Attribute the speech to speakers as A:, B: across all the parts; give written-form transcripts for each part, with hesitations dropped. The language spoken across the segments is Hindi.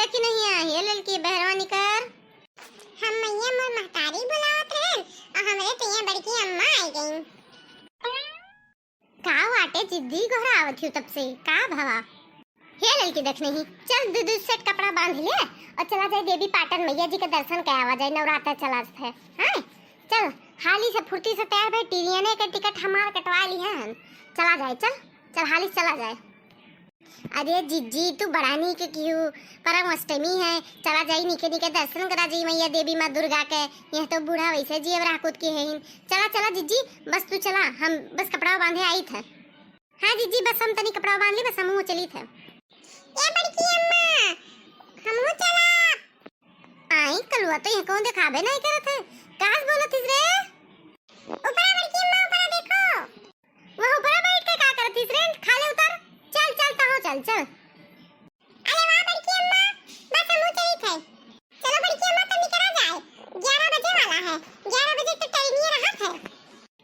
A: कि नहीं आई है लड़की बहरवानी कर।
B: हम मैया मोर महतारी बुलावत रहन और हमरे तैया बड़की अम्मा आई गईं।
A: का वाटे जिद्दी घोरावत हूँ तब से का भावा। हे लड़की देख नहीं चल दूध सेट कपड़ा बांध ले और चला जाए देवी पाटन मैया जी के दर्शन के आवा जाए नवरात्र चला है। हाँ चल हाली से फुर्ती से तैयार भाई टीरियने का टिकट हमार कटवा ली है। चला जाए चल चल हाली चला जाए। अरे जिज्जी तू बढ़ानी के क्यों परम अष्टमी है चला जाई निके निके दर्शन करा जाई मैया देवी माँ दुर्गा के। यह तो बूढ़ा वैसे जी अब राकुत के है। चला चला जिज्जी बस तू चला हम बस कपड़ा बांधे आई थे। हाँ जिज्जी बस हम तनी कपड़ा बांध ली बस हम चली थे।
B: ए बड़की अम्मा हमहू चला
A: आई कलुआ तो यह कौन दिखाबे नहीं करत है। कास बोलत इस रे
B: ऊपर बड़की अम्मा ऊपर देखो
A: वह ऊपर बैठ के का करत इस रे खाले उतर चल चल तहो चल चल।
B: अरे वाह बड़की अम्मा बस हमहू चली थे। चलो बड़की अम्मा तनी करा जाए 11 बजे वाला है 11 बजे तो टाइम ही रहा है।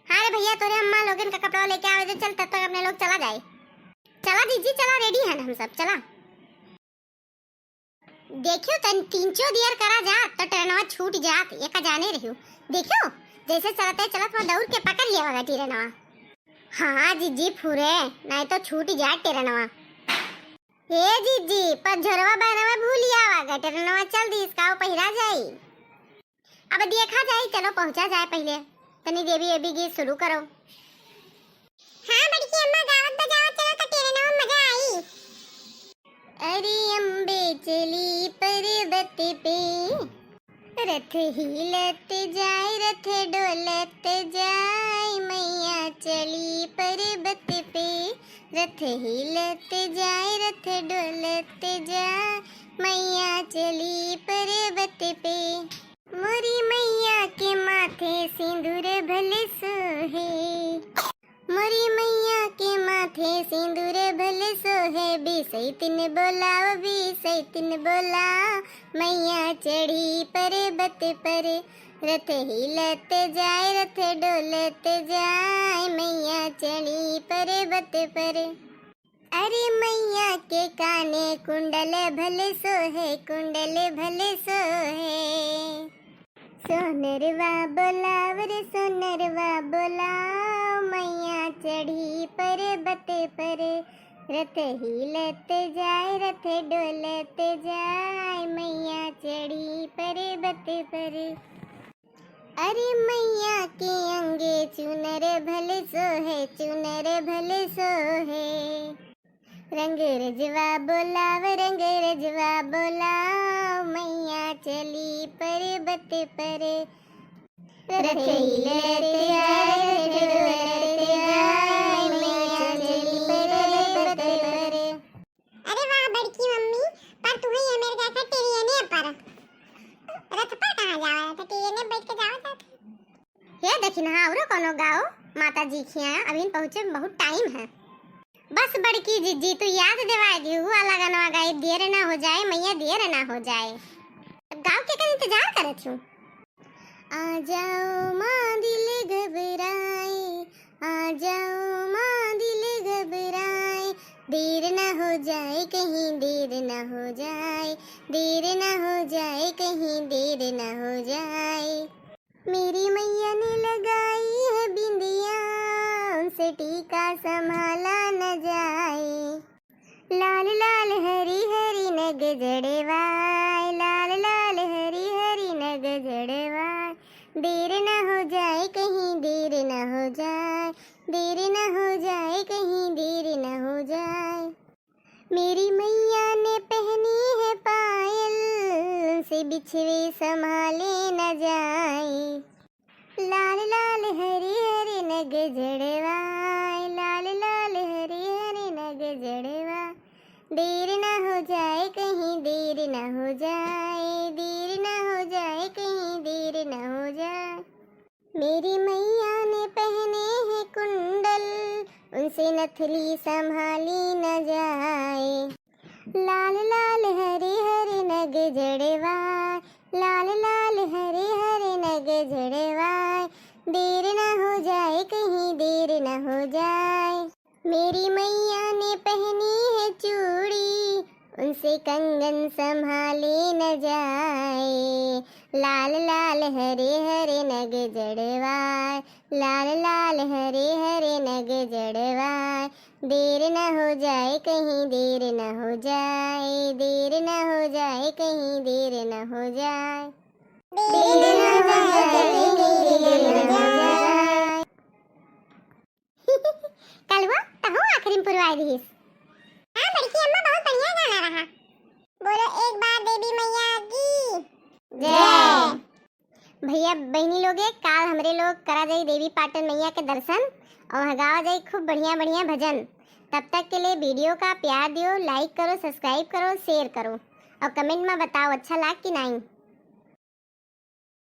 A: हाँ रे भैया तोरे अम्मा लोगन का कपड़ा लेके आवे दे चल तब तक अपने लोग चला जाए। चला दीजिए चला रेडी है हम सब चला। देखियो तन तीनचो दियर करा जा तो ट्रेनवा छूट जात ये का जाने रहियो। देखियो जैसे चलते चलत में दौड़ के पकड़ लिया होगा ट्रेनवा। हाँ जीजी फुरे नहीं तो छूट जाए ट्रेनवा। हे जीजी पर झरवा बहनवा भूलिया होगा ट्रेनवा चल दी इसका पहिरा जाई। अब देखा जाए चलो पहुंचा जाए पहले तनी देवी अभी गीत शुरू करो।
B: हाँ बड़की अम्मा गावत बजावत चलो तो ट्रेनवा मजा आई।
A: अरे अम्बे चली पर्वत पे रथ हिलत जाए रथ डोलत जाए मैया चली पर्वत पे रथ हिलत जाए रथ डोलत जाए मैया चली पर्वत पे। मोरी मैया के माथे सिंदूर भले सोहे मोरी मैया के माथे सिंदूर भले सोहे बिसैतिन बोलाओ बिसैतिन बोलाओ मैया चढ़ी पर्वत पर रथ हिलत जाए रथ डोलत जाए मैया चढ़ी पर्वत पर। अरे मैया के काने कुंडल भले सोहे कुंडल भले सोहे सोनरवा बोलाव रे सोनरवा बोलाओ मैया चढ़ी पर्वत पर रथ हिलत जाए रथ डोलत जाए मैया चढ़ी पर्वत पर। अरे मैया के अंगे चुनर भले सोहे चुनर भले सोहे रंग रजवा बोलाव रंग रजवा बोलाओ मैया चली पर्वत पर रथ हिलत जाए रथ डोलत जाए मैया चली पर्वत पर।
B: अरे वाह बड़की मम्मी पर तुम्हें ये मेरे जैसा टेरियने पर रथ पर कहाँ जावा तो टेरियने बैठ के जावा जाते।
A: ये देखी ना औरो कोनो गाओ माता जी खिया अभी पहुंचे बहुत टाइम है। बस बड़की जीजी तू याद दिवाएगी हुआ लगनवा गाय देर ना हो जाए मैया देर ना हो जाए। गाँव के का इंतजार करे छू। आ जाओ माँ दिल घबराए आ जाओ माँ दिल घबराए देर ना हो जाए कहीं देर ना हो जाए देर ना हो जाए कहीं देर ना हो जाए। मेरी मैया ने लगाई है बिंदिया उनसे टीका संभाला न जाए लाल लाल हरी हरी नग जड़वाए लाल लाल हरी हरी नग जड़वाए देर न हो जाए कहीं देर न हो जाए देर न हो जाए कहीं देर न हो जाए। मेरी मैया ने पहनी है पायल उनसे बिछवे संभाले न जाए लाल लाल हरी हरी नग जड़वाए लाल लाल हरी हरी नग जड़वाए देर न हो जाए कहीं देर न हो जाए देर न हो जाए कहीं देर न हो जाए। मेरी मैया ने पहने हैं कुंडल उनसे नथली संभाली न जाए लाल लाल हरी हरी नग जड़वाए लाल लाल हरे हरे नग जड़वाए देर न हो जाए कहीं देर न हो जाए। मेरी मैया ने पहनी है चूड़ी उनसे कंगन संभाले न जाए, लाल लाल हरे हरे नग जड़वाए, लाल लाल हरे हरे नग जड़वाए। देर न हो जाए कहीं देर न हो जाए, देर न हो जाए कहीं देर न हो जाए, देर न हो जाए कहीं देर न हो जाए। कलवा कहो आखिरी में पुरवाई दीस।
B: हाँ बड़की अम्मा बहुत बढ़िया गाना रहा। बोलो एक बार देवी मैया की
A: जय। भैया बहनी लोगे काल हमरे लोग करा जाई देवी पाटन मैया के दर्शन और गावा जाई खूब बढ़िया बढ़िया भजन। तब तक के लिए वीडियो का प्यार दियो, लाइक करो, सब्सक्राइब करो, शेयर करो और कमेंट में बताओ अच्छा लगा कि नहीं।